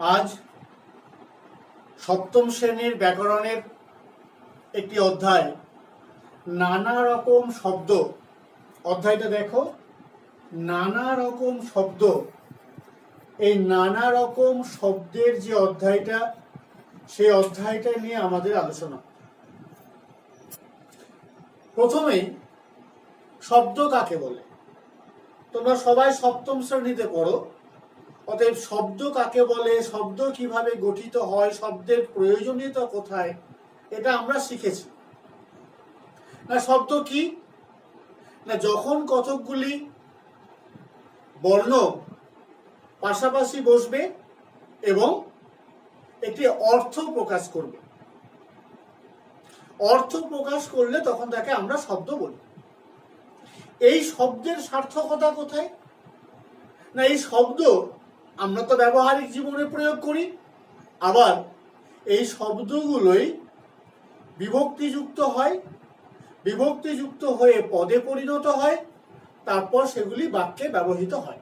আজ সপ্তম শ্রেণীর ব্যাকরণের একটি অধ্যায়, নানা রকম শব্দ। অধ্যায়টা দেখো, নানা রকম শব্দ। এই নানা রকম শব্দের যে অধ্যায়টা, সেই অধ্যায়টা নিয়ে আমাদের আলোচনা। প্রথমেই শব্দ কাকে বলে? তোমরা সবাই সপ্তম শ্রেণীতে পড়ো। অতএব শব্দ কাকে বলে, শব্দ কিভাবে গঠিত হয়, শব্দের প্রয়োজনীয়তা কোথায়, এটা আমরা শিখেছি। না, শব্দ কি না, যখন কতকগুলি বর্ণ পাশাপাশি বসবে এবং একটি অর্থ প্রকাশ করবে। অর্থ প্রকাশ করলে তখন তাকে আমরা শব্দ বলি। এই শব্দের সার্থকতা কোথায়? না, এই শব্দ আমরা তো ব্যবহারিক জীবনে প্রয়োগ করি, আবার এই শব্দগুলোই বিভক্তিযুক্ত হয়, বিভক্তিযুক্ত হয়ে পদে পরিণত হয়, তারপর সেগুলি বাক্যে ব্যবহৃত হয়।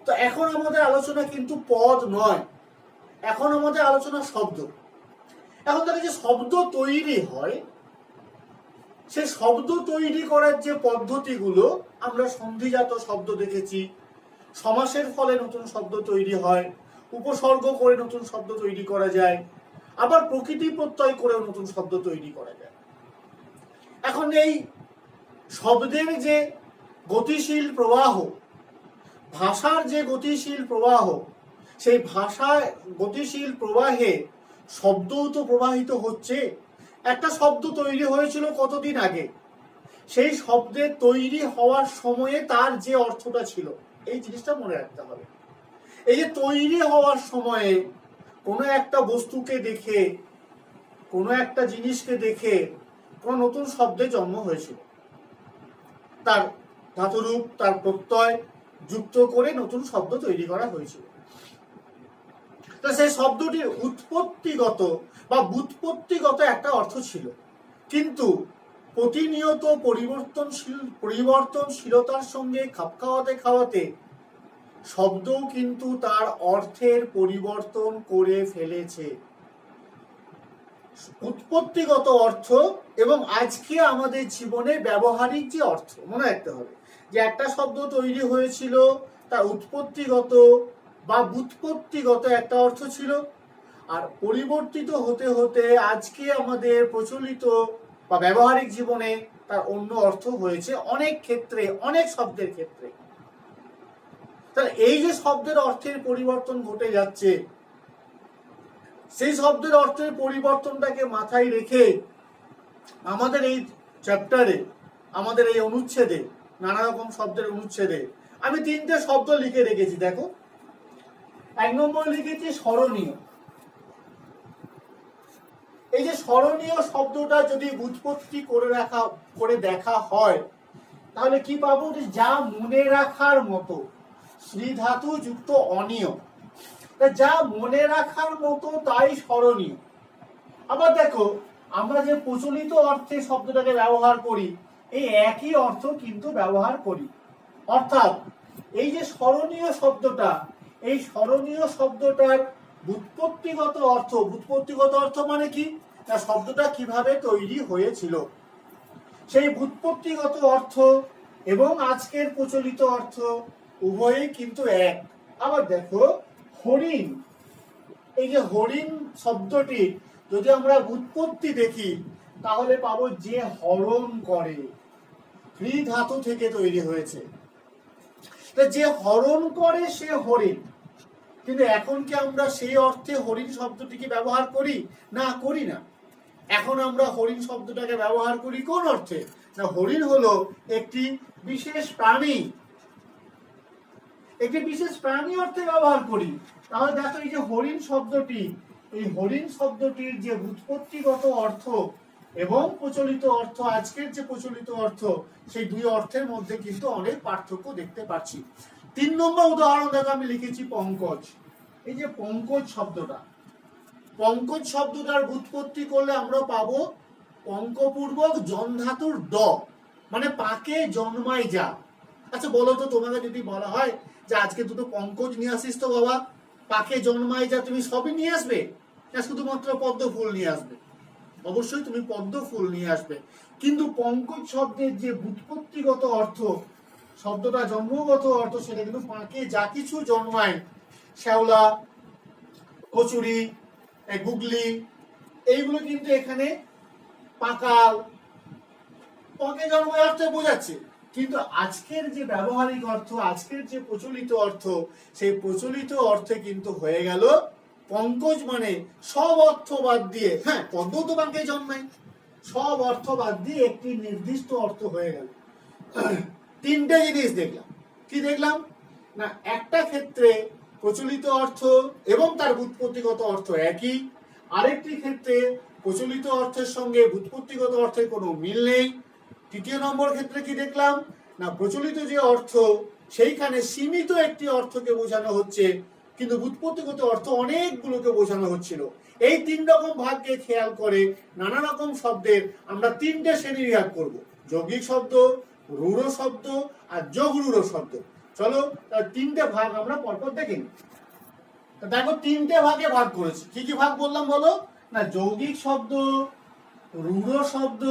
তো এখন আমাদের আলোচনা কিন্তু পদ নয়, এখন আমাদের আলোচনা শব্দ। এখন তাহলে যে শব্দ তৈরি হয়, সে শব্দ তৈরি করার যে পদ্ধতিগুলো, আমরা সন্ধিজাত শব্দ দেখেছি, সমাসের ফলে নতুন শব্দ তৈরি হয়, উপসর্গ করে নতুন শব্দ তৈরি করা যায়, আবার প্রকৃতি প্রত্যয় করেও নতুন শব্দ তৈরি করা যায়। এখন এই শব্দের যে গতিশীল প্রবাহ, ভাষার যে গতিশীল প্রবাহ, সেই ভাষায় গতিশীল প্রবাহে শব্দও তো প্রবাহিত হচ্ছে। একটা শব্দ তৈরি হয়েছিল কতদিন আগে, সেই শব্দের তৈরি হওয়ার সময়ে তার যে অর্থটা ছিল, এই জিনিসটা মনে রাখতে হবে। এই যে তৈরি হওয়ার সময়ে কোনো একটা বস্তুকে দেখে, কোনো একটা জিনিসকে দেখে কোনো নতুন শব্দের জন্ম হয়েছিল, তার ধাতুরূপ, তার প্রত্যয় যুক্ত করে নতুন শব্দ তৈরি করা হয়েছিল। তো সেই শব্দটির উৎপত্তিগত বা ব্যুৎপত্তিগত একটা অর্থ ছিল, কিন্তু প্রতিনিয়ত পরিবর্তনশীলতার সঙ্গে খাপ খাওয়াতে খাওয়াতে শব্দও কিন্তু তার অর্থের পরিবর্তন করে ফেলেছে। উৎপত্তিগত অর্থ এবং আজকে আমাদের জীবনে ব্যবহারিক যে অর্থ, মনে রাখতে হবে যে একটা শব্দ তৈরি হয়েছিল, তার উৎপত্তিগত বা ব্যুৎপত্তিগত একটা অর্থ ছিল, আর পরিবর্তিত হতে হতে আজকে আমাদের প্রচলিত বা ব্যবহারিক জীবনে তার অন্য অর্থ হয়েছে অনেক ক্ষেত্রে, অনেক শব্দের ক্ষেত্রে। তাহলে এই যে শব্দের অর্থের পরিবর্তন ঘটে যাচ্ছে, সেই শব্দের অর্থের পরিবর্তনটাকে মাথায় রেখে আমাদের এই চ্যাপ্টারে, আমাদের এই অনুচ্ছেদে, নানা রকম শব্দের অনুচ্ছেদে আমি 3টে শব্দ লিখে রেখেছি। দেখো, 1 নম্বর লিখেছি স্মরণীয়। এই যে স্মরণীয় শব্দটা যদি ব্যুৎপত্তি করে দেখা হয়, তাহলে কি পাবো? যা মনে রাখার মতো, শ্রী ধাতু যুক্ত অনীয়, যা মনে রাখার মতো তাই স্মরণীয়। আবার দেখো, আমরা যে প্রচলিত অর্থে শব্দটাকে ব্যবহার করি, এই একই অর্থ কিন্তু ব্যবহার করি। অর্থাৎ এই যে স্মরণীয় শব্দটা, এই স্মরণীয় শব্দটার ব্যুৎপত্তিগত অর্থ, ব্যুৎপত্তিগত অর্থ মানে কি না, শব্দটা কিভাবে তৈরি হয়েছিল, সেই ব্যুৎপত্তিগত অর্থ এবং আজকের প্রচলিত অর্থ উভয়ই কিন্তু এক। আবার দেখো, হরিণ, এই যে হরিণ শব্দটি যদি আমরা ব্যুৎপত্তি দেখি, তাহলে পাবো যে হরণ করে, হ্রি ধাতু থেকে তৈরি হয়েছে। যে হরণ করে সে হরিণ। কিন্তু এখন কি আমরা সেই অর্থে হরিণ শব্দটিকে ব্যবহার করি? না, করি না। এখন আমরা হরিণ শব্দটাকে ব্যবহার করি কোন অর্থে? না, হরিণ হলো একটি বিশেষ প্রাণী, একটি বিশেষ প্রাণী অর্থে ব্যবহার করি। তাহলে দেখো, এই যে হরিণ শব্দটি, এই হরিণ শব্দটির যে ব্যুৎপত্তিগত অর্থ এবং প্রচলিত অর্থ, আজকের যে প্রচলিত অর্থ, সেই দুই অর্থের মধ্যে কিন্তু অনেক পার্থক্য দেখতে পাচ্ছি। 3 নম্বর উদাহরণ দেখো, আমি লিখেছি পঙ্কজ। এই যে পঙ্কজ শব্দটা, পঙ্কজ শব্দটার ব্যুৎপত্তি করলে আমরা পাবো পঙ্কপূর্বক জন ধাতুর ড, মানে পাকে জন্মায় যা। আচ্ছা বলো তো, তোমাকে যদি বলা হয় যে আজকে দুটো পঙ্কজ নিয়ে আসিস তো বাবা, পাকে জন্মায় যা তুমি সবই নিয়ে আসবে, না শুধুমাত্র পদ্ম ফুল নিয়ে আসবে? অবশ্যই তুমি পদ্ম ফুল নিয়ে আসবে। কিন্তু পঙ্কজ শব্দের যে ব্যুৎপত্তিগত অর্থ, শব্দটা জন্মগত অর্থ, সেটা কিন্তু পাকে যা কিছু জন্মায়, শ্যাওলা, কচুরি, গুগলি, এইগুলো কিন্তু এখানে পাকাল, পাকে জন্মায় অর্থে বোঝাচ্ছে। কিন্তু আজকের যে ব্যবহারিক অর্থ, আজকের যে প্রচলিত অর্থ, সেই প্রচলিত অর্থে কিন্তু হয়ে গেল পঙ্কজ মানে সব অর্থ বাদ দিয়ে, হ্যাঁ পদ্ম তো পাকে জন্মায়, সব অর্থ বাদ দিয়ে একটি নির্দিষ্ট অর্থ হয়ে গেল। তিনটে জিনিস দেখলাম। কি দেখলাম? না একটা ক্ষেত্রে প্রচলিত অর্থ এবং তার ব্যুৎপত্তিগত অর্থ একই, আরেকটি ক্ষেত্রে প্রচলিত অর্থের সঙ্গে ব্যুৎপত্তিগত অর্থের কোনো মিল নেই। তৃতীয় নম্বর ক্ষেত্রে কি দেখলাম? না প্রচলিত যে অর্থ, সেইখানে সীমিত একটি অর্থকে বোঝানো হচ্ছে, কিন্তু ব্যুৎপত্তিগত অর্থ অনেকগুলোকে বোঝানো হচ্ছিল। এই তিন রকম ভাগকে খেয়াল করে নানা রকম শব্দের আমরা তিনটে শ্রেণী বিভাগ করব: যৌগিক শব্দ, রূঢ় শব্দ আর যোগরূঢ় শব্দ। চলো তার তিনটে ভাগ আমরা পরপর দেখে নিই। দেখো তিনটে ভাগে ভাগ করেছি। কি কি ভাগ বললাম বলো? না যৌগিক শব্দ, রূঢ় শব্দ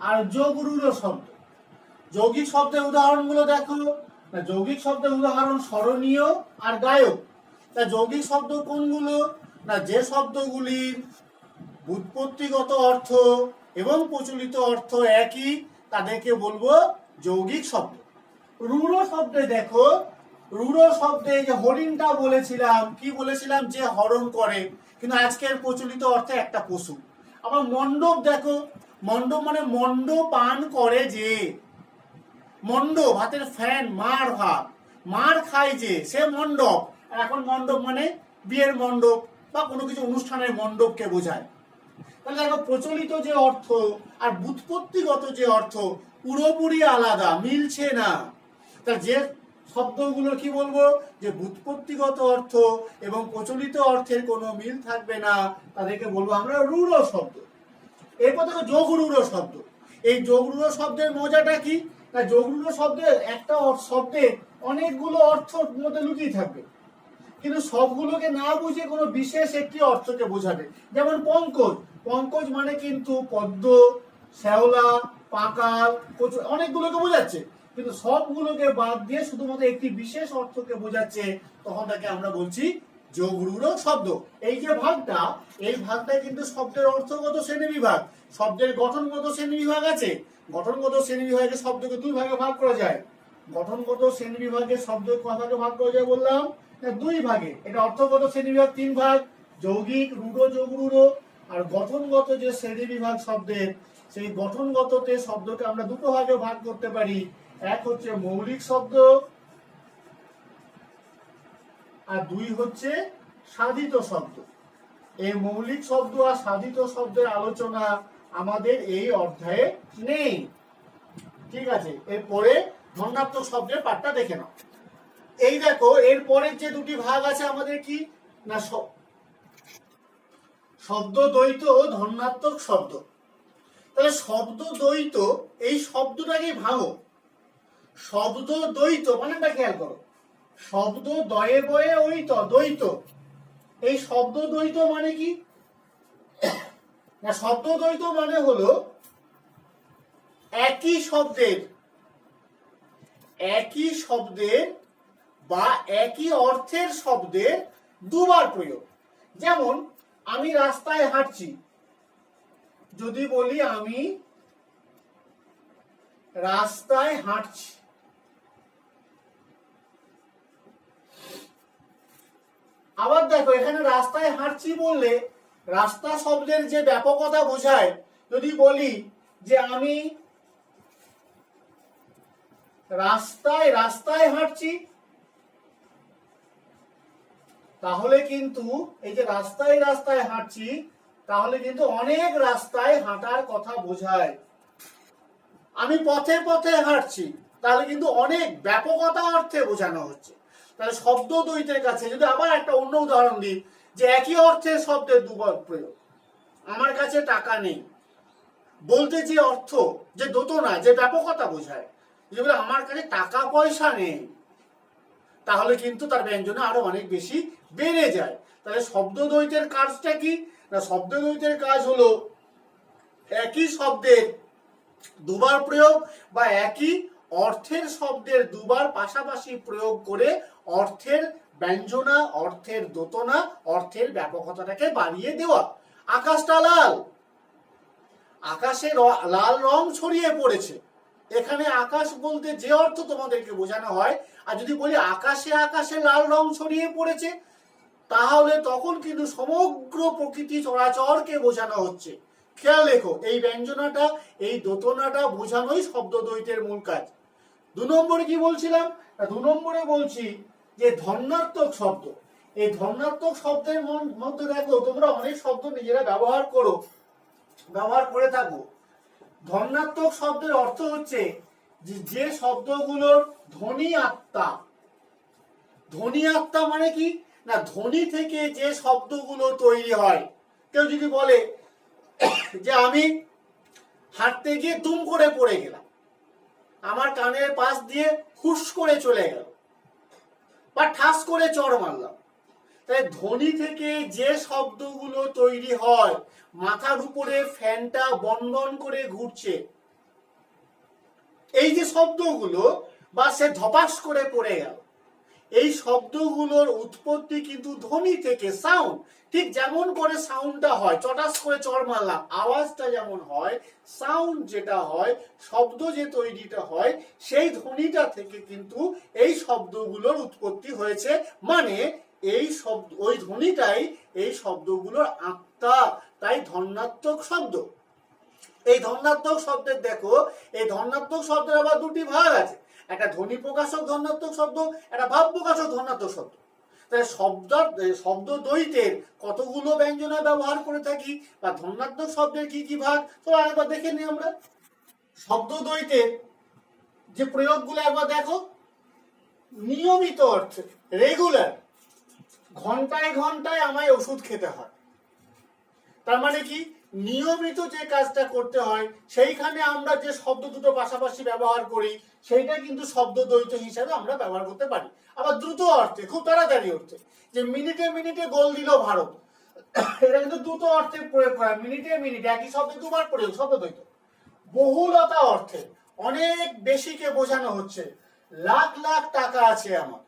আর যোগরূঢ় শব্দ। যৌগিক শব্দের উদাহরণগুলো দেখো। না যৌগিক শব্দের উদাহরণ স্মরণীয় আর গায়ক। তা যৌগিক শব্দ কোনগুলো? না যে শব্দগুলির ব্যুৎপত্তিগত অর্থ এবং প্রচলিত অর্থ একই, তাদেরকে বলবো যৌগিক শব্দ। রূঢ় শব্দে দেখো, রূঢ় শব্দে যে হরিণটা বলেছিলাম, কি বলেছিলাম? যে হরণ করে, কিন্তু আজকের প্রচলিত অর্থে একটা পশু। আবার মণ্ডপ দেখো, মণ্ডপ মানে মণ্ড পান করে যে, মণ্ড ভাতের ফ্যান, মার ভাত, মার খায় যে, সে মণ্ডপ। এখন মণ্ডপ মানে বিয়ের মণ্ডপ বা কোনো কিছু অনুষ্ঠানের মণ্ডপকে বোঝায়। তাহলে দেখো প্রচলিত যে অর্থ আর ব্যুৎপত্তিগত যে অর্থ পুরোপুরি আলাদা, মিলছে না। তা যে শব্দগুলো কি বলবো? যে ব্যুৎপত্তিগত অর্থ এবং প্রচলিত অর্থের কোনো মিল থাকবে না, তাদেরকে বলবো আমরা রূঢ় শব্দ। এরপর দেখো যোগরূঢ় শব্দ। এই যোগরূঢ় শব্দের মজাটা কি? না যোগরূঢ় শব্দের একটা শব্দে অনেকগুলো অর্থ মধ্যে লুকিয়ে থাকবে, কিন্তু সবগুলোকে না বুঝে কোনো বিশেষ একটি অর্থকে বোঝাবে। যেমন পঙ্কজ, পঙ্কজ মানে কিন্তু পদ্ম, শ্যাওলা, পাকাল, কচু, অনেকগুলোকে বোঝাচ্ছে, কিন্তু সবগুলোকে বাদ দিয়ে শুধুমাত্র একটি বিশেষ অর্থকে বোঝাচ্ছে, তখন তাকে আমরা বলছি যোগরূঢ় শব্দ। এই যে ভাগটা, এই ভাগটা কিন্তু শব্দের অর্থগত শ্রেণীবিভাগ। শব্দের গঠনগত শ্রেণীবিভাগ আছে। গঠনগত শ্রেণীবিভাগে শব্দকে দুই ভাগে ভাগ করা যায়। গঠনগত শ্রেণীবিভাগে শব্দ কয় ভাগে ভাগ করা যায় বললাম? দুই ভাগে। এটা অর্থগত শ্রেণীবিভাগ তিন ভাগ: যৌগিক, রূঢ়, যোগরূঢ়। আর গঠনগত যে শ্রেণীবিভাগ শব্দের, সেই গঠনগততে শব্দকে আমরা দুটো ভাগে ভাগ করতে পারি। এক হচ্ছে মৌলিক শব্দ, আর দুই হচ্ছে সাধিত শব্দ। এই মৌলিক শব্দ আর সাধিত শব্দের আলোচনা আমাদের এই অধ্যায়ে নেই। ঠিক আছে, এরপরে ধন্যাত্মক শব্দের পাঠটা দেখে নাও। এই দেখো এরপরের যে দুটি ভাগ আছে আমাদের, কি না শব্দ দ্বৈত ও ধন্যাত্মক শব্দ। তাহলে শব্দ দ্বৈত, এই শব্দটাকে ভাঙো। শব্দ দ্বৈত মানেটা খেয়াল করো। শব্দ দয়ে বয়ে ঐত, দ্বৈত। এই শব্দ দ্বৈত মানে কি? না শব্দ দ্বৈত মানে হলো একই শব্দের বা একই অর্থের শব্দের দুবার প্রয়োগ। যেমন আমি রাস্তায় হাঁটছি, যদি বলি আমি রাস্তায় হাঁটছি, আবার দেখো এখানে রাস্তায় হাঁটছি বললে রাস্তা শব্দের যে ব্যাপকতা বোঝায়, যদি বলি যে আমি রাস্তায় হাঁটছি, তাহলে কিন্তু এই যে রাস্তায় হাঁটছি, তাহলে কিন্তু অনেক রাস্তায় হাঁটার কথা বোঝায়। আমি পথে পথে হাঁটছি, তাহলে কিন্তু অনেক ব্যাপকতা অর্থে বোঝানো হচ্ছে। তাহলে শব্দ দ্বৈতের কাছে যদি আবার একটা অন্য উদাহরণ দিই, যে একই অর্থের শব্দের দুবার প্রয়োগ। আমার কাছে টাকা নেই বলতে যে অর্থ, যে দোতনা, যে ব্যাপকতা বোঝায়, যদি আমার কাছে টাকা পয়সা নেই, তাহলে কিন্তু তার ব্যঞ্জনে আরো অনেক বেশি বেড়ে যায়। তাহলে শব্দদ্বৈতের কাজটা কি? না, শব্দদ্বৈতের কাজ হলো একই শব্দের দুবার প্রয়োগ বা একই অর্থের শব্দের দুবার পাশাপাশি প্রয়োগ করে অর্থের ব্যঞ্জনা, অর্থের দোতনা, অর্থের ব্যাপকতাটাকে বাড়িয়ে দেওয়া। আকাশটা লাল, আকাশে লাল রং ছড়িয়ে পড়েছে। এখানে আকাশ বলতে যে অর্থ তোমাদেরকে বোঝানো হয়, আর যদি বলি আকাশে আকাশে লাল রং ছড়িয়ে পড়েছে, তাহলে তখন কিন্তু সমগ্র প্রকৃতি চরাচরকে বোঝানো হচ্ছে। খেয়াল রেখো, এই ব্যঞ্জনাটা, এই দোতনাটা বোঝানোই শব্দদ্বৈতের মূল কাজ। 2 নম্বরে কি বলছিলাম? 2 নম্বরে বলছি যে ধন্যাত্মক শব্দ। এই ধন্যাত্মক শব্দের মধ্যে দেখো, তোমরা অনেক শব্দ নিজেরা ব্যবহার করে থাকো। ধন্যাত্মক শব্দের অর্থ হচ্ছে যে শব্দগুলোর ধ্বনি আত্মা। ধ্বনি আত্মা মানে কি? না, ধ্বনি থেকে যে শব্দগুলো তৈরি হয়। কেউ যদি বলে যে আমি হাঁটতে গিয়ে দুম করে পড়ে গেলাম, আমার কানের পাশ দিয়ে হুস করে চলে গেল, বা ঠাস করে চড় মারলাম, তাই ধ্বনি থেকে যে শব্দগুলো তৈরি হয়, মাথার উপরে ফ্যানটা বনবন করে ঘুরছে, এই যে শব্দগুলো, বা সে ধপাস করে পড়ে গেল, এই শব্দগুলোর উৎপত্তি কিন্তু ধ্বনি থেকে, সাউন্ড। ঠিক যেমন করে সাউন্ডটা হয়, চটাস করে চড় মারলাম, আওয়াজটা যেমন হয়, সাউন্ড যেটা হয়, শব্দ যে তৈরিটা হয়, সেই ধ্বনিটা থেকে কিন্তু এই শব্দগুলোর উৎপত্তি হয়েছে। মানে এই শব্দ, ওই ধ্বনিটাই এই শব্দগুলোর আত্মা, তাই ধন্যাত্মক শব্দ। এই ধন্যাত্মক শব্দের দেখো, এই ধন্যাত্মক শব্দের আবার 2টি ভাগ আছে। একটা ধ্বনি প্রকাশক ধন্যাত্মক শব্দ, একটা ভাব প্রকাশক ধন্যাত্মক শব্দ। তাহলে শব্দদ্বৈতের কতগুলো ব্যঞ্জনা ব্যবহার করে থাকি, বা ধন্যাত্মক শব্দের কি কি ভাগ, তো আরেকবার দেখে নিই আমরা। শব্দদ্বৈতের যে প্রয়োগগুলো একবার দেখো। নিয়মিত অর্থে, রেগুলার, ঘন্টায় ঘন্টায় আমায় ওষুধ খেতে হয়। তার মানে কি? নিয়মিত যে কাজটা করতে হয়, সেইখানে আমরা যে শব্দ দুটো পাশাপাশি ব্যবহার করি, সেইটা কিন্তু শব্দদ্বৈত হিসাবে আমরা ব্যবহার করতে পারি। আবার দ্রুত অর্থে, খুব তাড়াতাড়ি অর্থে, যে মিনিটে মিনিটে গোল দিল ভারত, এটা কিন্তু দ্রুত অর্থে প্রয়োগ করা, মিনিটে মিনিটে একই শব্দে দুবার প্রয়োগ, শব্দদ্বৈত। বহুলতা অর্থে, অনেক বেশিকে বোঝানো হচ্ছে, লাখ লাখ টাকা আছে আমার,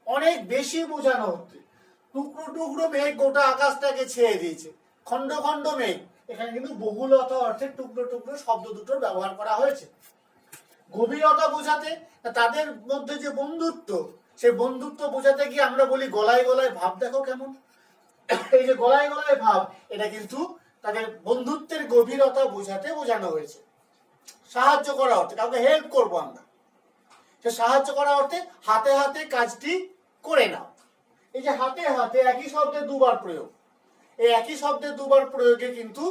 অনেক বেশি বোঝানো হচ্ছে। টুকরো টুকরো মেঘ গোটা আকাশটাকে ছেয়ে দিয়েছে, খন্ড খন্ড মেঘ, এখানে কিন্তু বহুলতা অর্থে টুকরো টুকরো শব্দ দুটোর ব্যবহার করা হয়েছে। গভীরতা বোঝাতে, তাদের মধ্যে যে বন্ধুত্ব, সেই বন্ধুত্ব বোঝাতে গিয়ে আমরা বলি গলায় গলায় ভাব, দেখো কেমন। এই যে গলায় গলায় ভাব, এটা কিন্তু তাদের বন্ধুত্বের গভীরতা বোঝাতে বোঝানো হয়েছে। সাহায্য করা অর্থে, কাউকে হেল্প করবো আমরা, সে সাহায্য করা অর্থে হাতে হাতে কাজটি করে নাও। এই যে হাতে হাতে একই শব্দের দুবার প্রয়োগ, এই একই শব্দের দুবার প্রয়োগে কিন্তু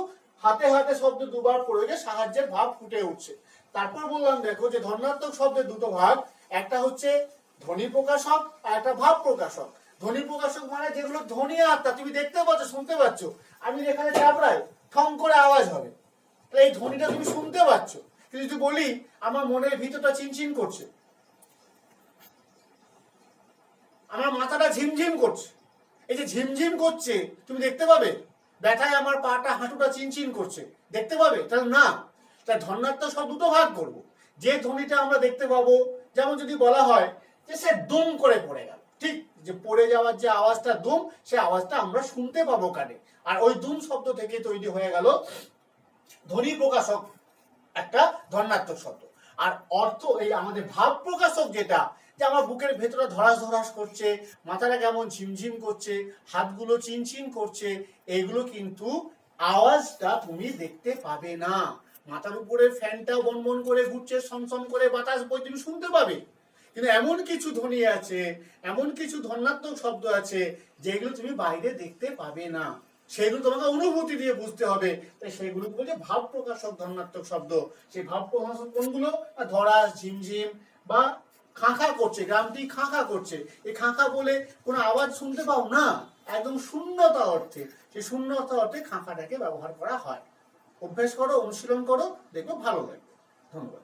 হাতে হাতে শব্দ দুবার প্রয়োগে সাহায্যের ভাব ফুটে উঠছে। তারপর বললাম দেখো যে ধন্যাত্মক শব্দের 2টো ভাগ, একটা হচ্ছে ধ্বনি প্রকাশক আর একটা ভাব প্রকাশক। ধ্বনি প্রকাশক মানে যেগুলো ধ্বনি আত্মা, তুমি দেখতে পাচ্ছ, শুনতে পাচ্ছ, আমি এখানে চাপড়াই ঠং করে আওয়াজ হবে, এই ধ্বনিটা তুমি শুনতে পাচ্ছ। কিন্তু যদি বলি আমার মনের ভিতরটা চিনচিন করছে, আমার মাথাটা ঝিমঝিম করছে, এই যে ঝিমঝিম করছে তুমি দেখতে পাবে, ব্যথায় আমার পাটা হাঁটুটা চিনচিন করছে, দেখতে পাবে? তাহলে না, তাই ধন্যাত্মক শব্দ 2টো ভাগ করবো। যে ধ্বনিটা আমরা দেখতে পাবো, যেমন যদি বলা হয় যে সে দুম করে পড়ে গেল, ঠিক যে পড়ে যাওয়ার যে আওয়াজটা দুম, সে আওয়াজটা আমরা শুনতে পাবো কানে, আর ওই দুম শব্দ থেকে তৈরি হয়ে গেল ধ্বনি প্রকাশক একটা ধন্যাত্মক শব্দ। আর অর্থ, এই আমাদের ভাব প্রকাশক যেটা, যে আমার বুকের ভেতরে ধরাস ধরাস করছে, মাথাটা কেমন ঝিমঝিম করছে, হাতগুলো চিনচিন করছে, এইগুলো কিন্তু আওয়াজটা তুমি দেখতে পাবে না। মাথার উপরে ফ্যানটা বনবন করে ঘুরছে, সনসন করে বাতাস বই, তুমি শুনতে পাবে। কিন্তু এমন কিছু ধ্বনি আছে, এমন কিছু ধন্যাত্মক শব্দ আছে, যেগুলো তুমি বাইরে দেখতে পাবে না, সেগুলো তোমাকে অনুভূতি দিয়ে বুঝতে হবে। তাই সেগুলো বলছে ভাব প্রকাশক ধন্যাত্মক শব্দ। সেই ভাব প্রকাশক কোনগুলো? ধরাস, ঝিমঝিম, বা খাঁখা করছে, গ্রামটি খাঁখা করছে, এই খাঁখা বলে কোনো আওয়াজ শুনতে পাও না, একদম শূন্যতা অর্থে, সেই শূন্যতা অর্থে খাঁখাটাকে ব্যবহার করা হয়। অভ্যাস করো, অনুশীলন করো, দেখো ভালো লাগবে। ধন্যবাদ।